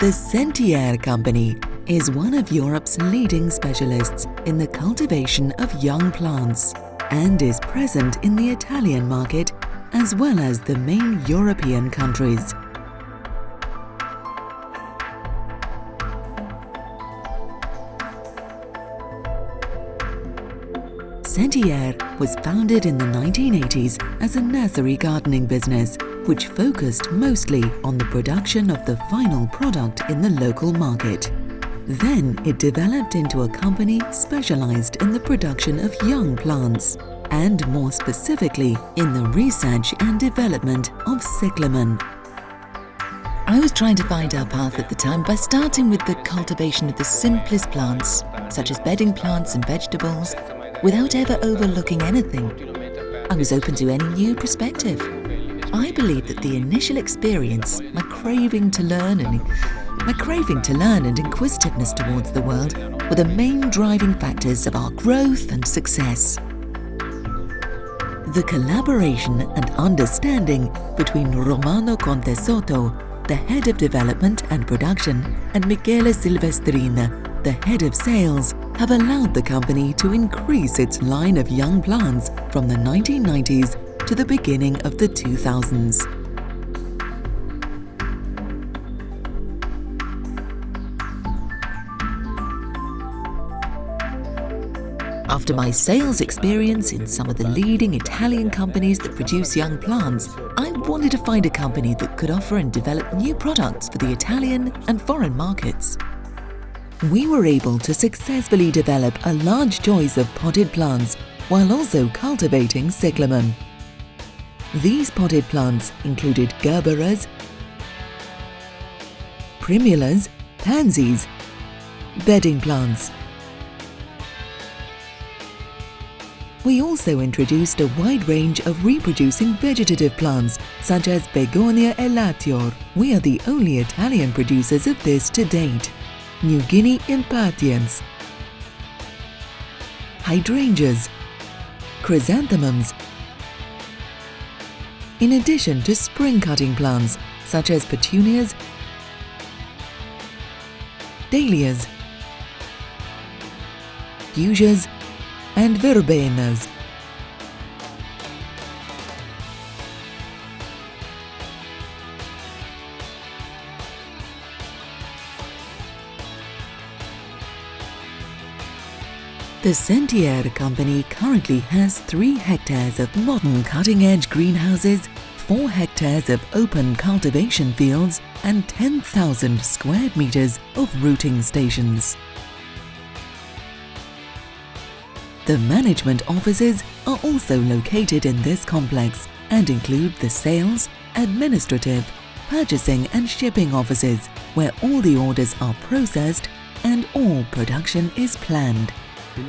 The Sentier company is one of Europe's leading specialists in the cultivation of young plants and is present in the Italian market as well as the main European countries. Sentier was founded in the 1980s as a nursery gardening business, which focused mostly on the production of the final product in the local market. Then it developed into a company specialized in the production of young plants, and more specifically in the research and development of cyclamen. I was trying to find our path at the time by starting with the cultivation of the simplest plants, such as bedding plants and vegetables, without ever overlooking anything. I was open to any new perspective. I believe that the initial experience, my craving to learn and inquisitiveness towards the world were the main driving factors of our growth and success. The collaboration and understanding between Romano Contesotto, the head of development and production, and Michele Silvestrina, the head of sales, have allowed the company to increase its line of young plants from the 1990s to the beginning of the 2000s. After my sales experience in some of the leading Italian companies that produce young plants, I wanted to find a company that could offer and develop new products for the Italian and foreign markets. We were able to successfully develop a large choice of potted plants while also cultivating cyclamen. These potted plants included gerberas, primulas, pansies, bedding plants. We also introduced a wide range of reproducing vegetative plants such as Begonia elatior. We are the only Italian producers of this to date. New Guinea impatiens, hydrangeas, chrysanthemums, in addition to spring-cutting plants such as petunias, dahlias, fuchsias, and verbenas. The Sentier company currently has 3 hectares of modern cutting-edge greenhouses, 4 hectares of open cultivation fields, and 10,000 square meters of rooting stations. The management offices are also located in this complex and include the sales, administrative, purchasing and shipping offices, where all the orders are processed and all production is planned.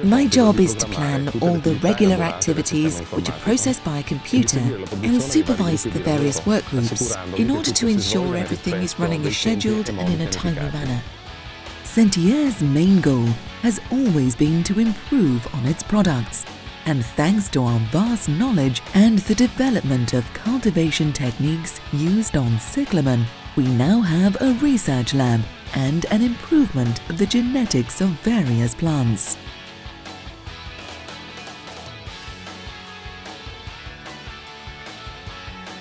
My job is to plan all the regular activities which are processed by a computer and supervise the various work groups in order to ensure everything is running as scheduled and in a timely manner. Sentier's main goal has always been to improve on its products, and thanks to our vast knowledge and the development of cultivation techniques used on cyclamen, we now have a research lab and an improvement of the genetics of various plants.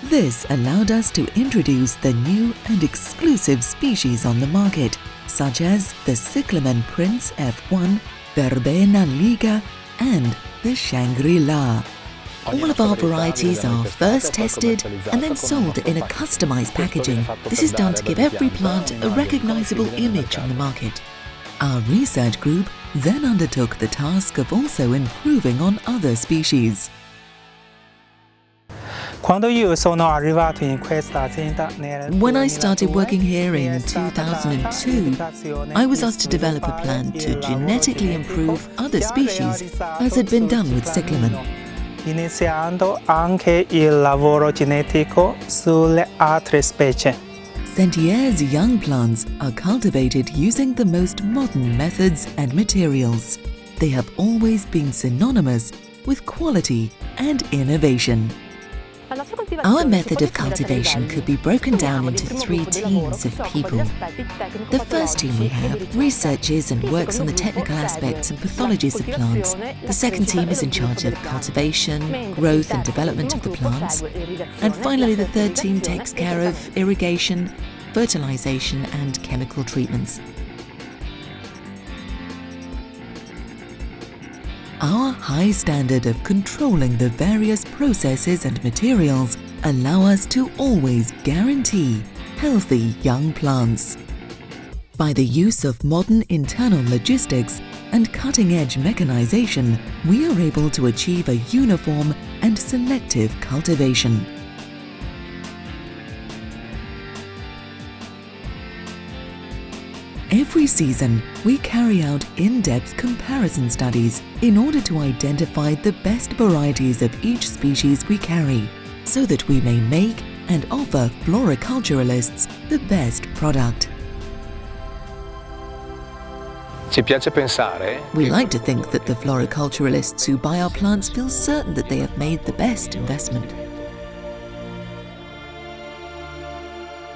This allowed us to introduce the new and exclusive species on the market, such as the cyclamen Prince F1, Verbena Liga, and the Shangri-La. All of our varieties are first tested and then sold in a customized packaging. This is done to give every plant a recognizable image on the market. Our research group then undertook the task of also improving on other species. When I started working here in 2002, I was asked to develop a plan to genetically improve other species, as had been done with cyclamen. Iniziando anche il lavoro genetico sulle altre specie. Sentier's young plants are cultivated using the most modern methods and materials. They have always been synonymous with quality and innovation. Our method of cultivation could be broken down into 3 teams of people. The first team we have researches and works on the technical aspects and pathologies of plants. The second team is in charge of cultivation, growth and development of the plants. And finally, the third team takes care of irrigation, fertilization and chemical treatments. Our high standard of controlling the various processes and materials allow us to always guarantee healthy young plants. By the use of modern internal logistics and cutting-edge mechanization, we are able to achieve a uniform and selective cultivation. Every season, we carry out in-depth comparison studies in order to identify the best varieties of each species we carry, so that we may make and offer floriculturalists the best product. We like to think that the floriculturalists who buy our plants feel certain that they have made the best investment.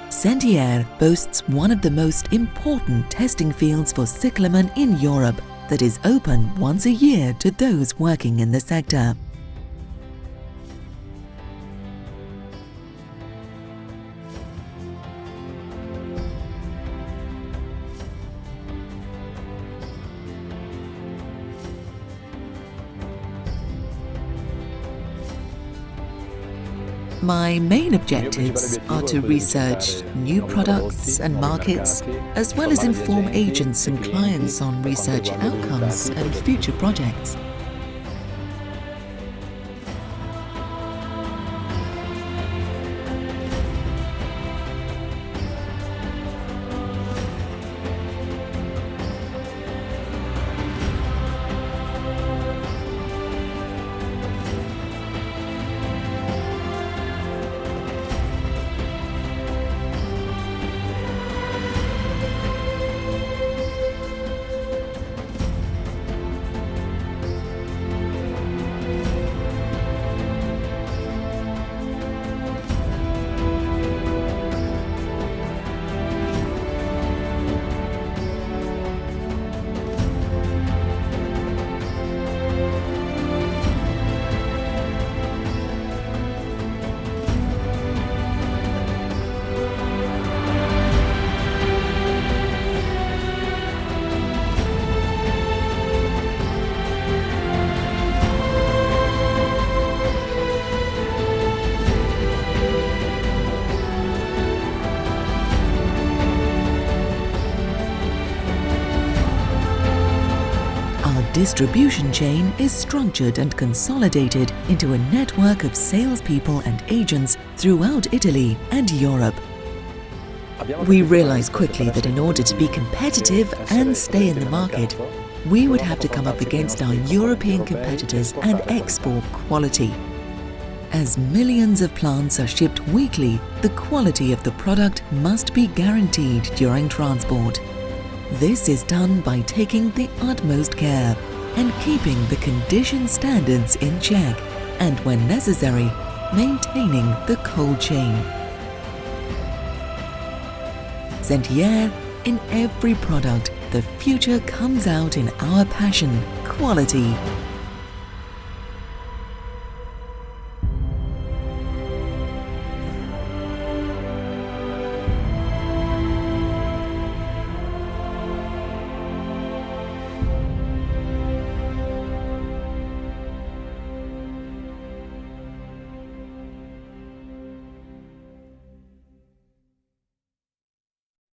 Sentier boasts one of the most important testing fields for cyclamen in Europe that is open once a year to those working in the sector. My main objectives are to research new products and markets, as well as inform agents and clients on research outcomes and future projects. Distribution chain is structured and consolidated into a network of salespeople and agents throughout Italy and Europe. We realized quickly that in order to be competitive and stay in the market, we would have to come up against our European competitors and export quality. As millions of plants are shipped weekly, the quality of the product must be guaranteed during transport. This is done by taking the utmost care and keeping the condition standards in check, and when necessary, maintaining the cold chain. Sentier, in every product, the future comes out in our passion, quality